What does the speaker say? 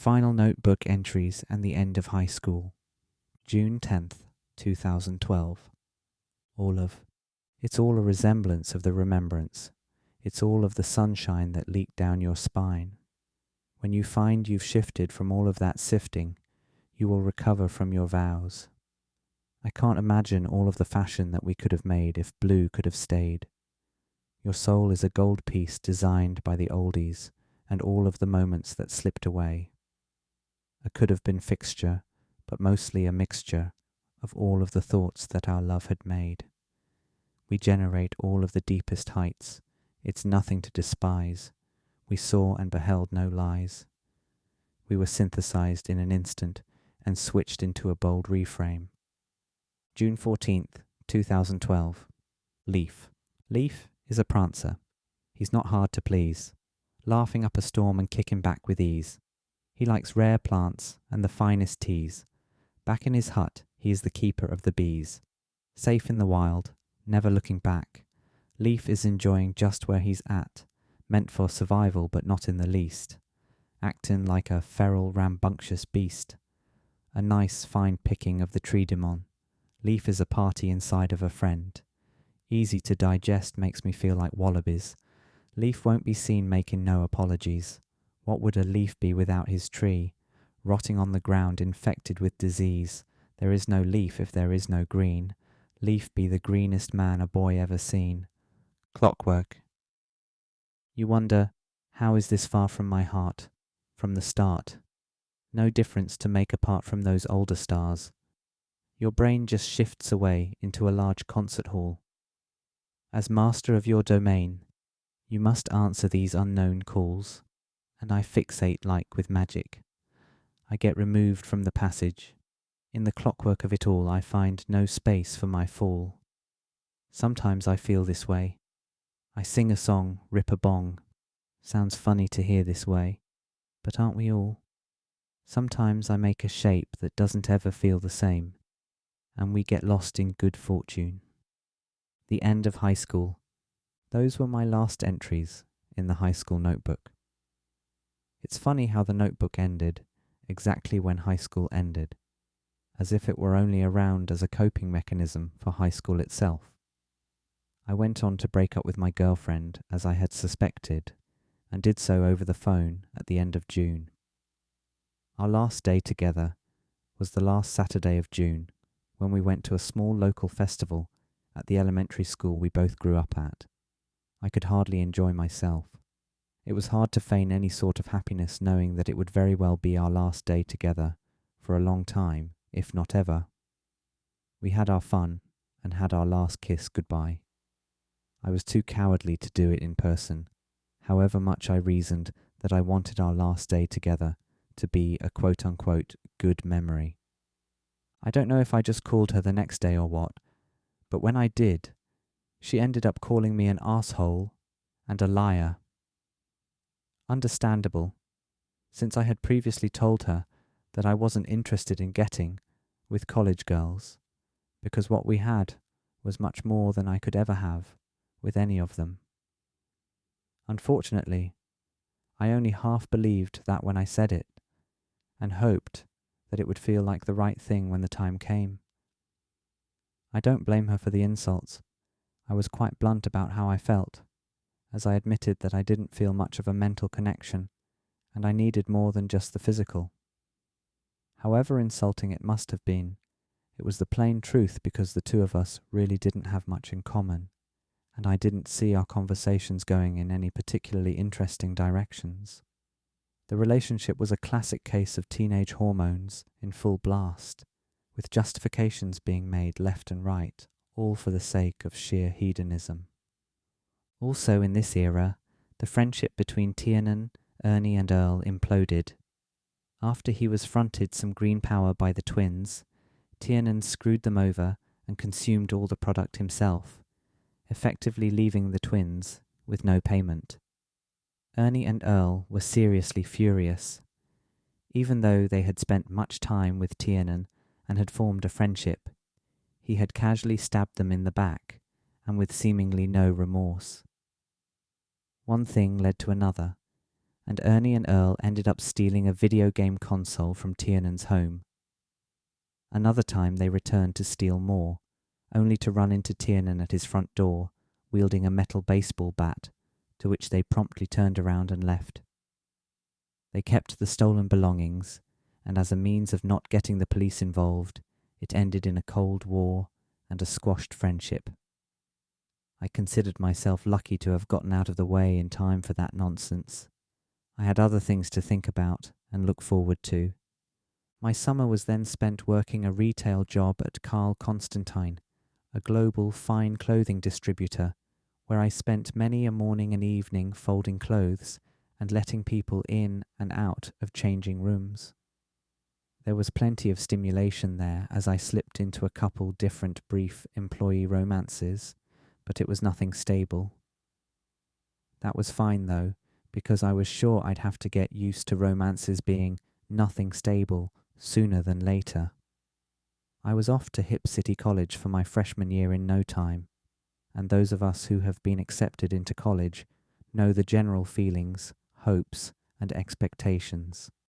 Final notebook entries and the end of high school. June 10th, 2012. It's all a resemblance of the remembrance. It's all of the sunshine that leaked down your spine. When you find you've shifted from all of that sifting, you will recover from your vows. I can't imagine all of the fashion that we could have made if blue could have stayed. Your soul is a gold piece designed by the oldies and all of the moments that slipped away. A could have been fixture, but mostly a mixture of all of the thoughts that our love had made. We generate all of the deepest heights. It's nothing to despise. We saw and beheld no lies. We were synthesized in an instant and switched into a bold reframe. June 14th, 2012. Leaf. Leaf is a prancer. He's not hard to please, laughing up a storm and kicking back with ease. He likes rare plants and the finest teas. Back in his hut, he is the keeper of the bees. Safe in the wild, never looking back. Leaf is enjoying just where he's at, meant for survival but not in the least. Acting like a feral, rambunctious beast. A nice, fine picking of the tree demon. Leaf is a party inside of a friend. Easy to digest makes me feel like wallabies. Leaf won't be seen making no apologies. What would a leaf be without his tree? Rotting on the ground, infected with disease. There is no leaf if there is no green. Leaf be the greenest man a boy ever seen. Clockwork. You wonder, how is this far from my heart? From the start. No difference to make apart from those older stars. Your brain just shifts away into a large concert hall. As master of your domain, you must answer these unknown calls, and I fixate like with magic. I get removed from the passage. In the clockwork of it all, I find no space for my fall. Sometimes I feel this way. I sing a song, rip a bong. Sounds funny to hear this way, but aren't we all? Sometimes I make a shape that doesn't ever feel the same, and we get lost in good fortune. The end of high school. Those were my last entries in the high school notebook. It's funny how the notebook ended exactly when high school ended, as if it were only around as a coping mechanism for high school itself. I went on to break up with my girlfriend as I had suspected, and did so over the phone at the end of June. Our last day together was the last Saturday of June, when we went to a small local festival at the elementary school we both grew up at. I could hardly enjoy myself. It was hard to feign any sort of happiness knowing that it would very well be our last day together for a long time, if not ever. We had our fun and had our last kiss goodbye. I was too cowardly to do it in person, however much I reasoned that I wanted our last day together to be a quote-unquote good memory. I don't know if I just called her the next day or what, but when I did, she ended up calling me an arsehole and a liar. Understandable, since I had previously told her that I wasn't interested in getting with college girls, because what we had was much more than I could ever have with any of them. Unfortunately, I only half believed that when I said it, and hoped that it would feel like the right thing when the time came. I don't blame her for the insults. I was quite blunt about how I felt, as I admitted that I didn't feel much of a mental connection, and I needed more than just the physical. However insulting it must have been, it was the plain truth because the two of us really didn't have much in common, and I didn't see our conversations going in any particularly interesting directions. The relationship was a classic case of teenage hormones in full blast, with justifications being made left and right, all for the sake of sheer hedonism. Also in this era, the friendship between Tiernan, Ernie and Earl imploded. After he was fronted some green power by the twins, Tiernan screwed them over and consumed all the product himself, effectively leaving the twins with no payment. Ernie and Earl were seriously furious. Even though they had spent much time with Tiernan and had formed a friendship, he had casually stabbed them in the back, and with seemingly no remorse. One thing led to another, and Ernie and Earl ended up stealing a video game console from Tiernan's home. Another time they returned to steal more, only to run into Tiernan at his front door, wielding a metal baseball bat, to which they promptly turned around and left. They kept the stolen belongings, and as a means of not getting the police involved, it ended in a cold war and a squashed friendship. I considered myself lucky to have gotten out of the way in time for that nonsense. I had other things to think about and look forward to. My summer was then spent working a retail job at Carl Constantine, a global fine clothing distributor, where I spent many a morning and evening folding clothes and letting people in and out of changing rooms. There was plenty of stimulation there as I slipped into a couple different brief employee romances, but it was nothing stable. That was fine though, because I was sure I'd have to get used to romances being nothing stable sooner than later. I was off to Hip City College for my freshman year in no time, and those of us who have been accepted into college know the general feelings, hopes, and expectations.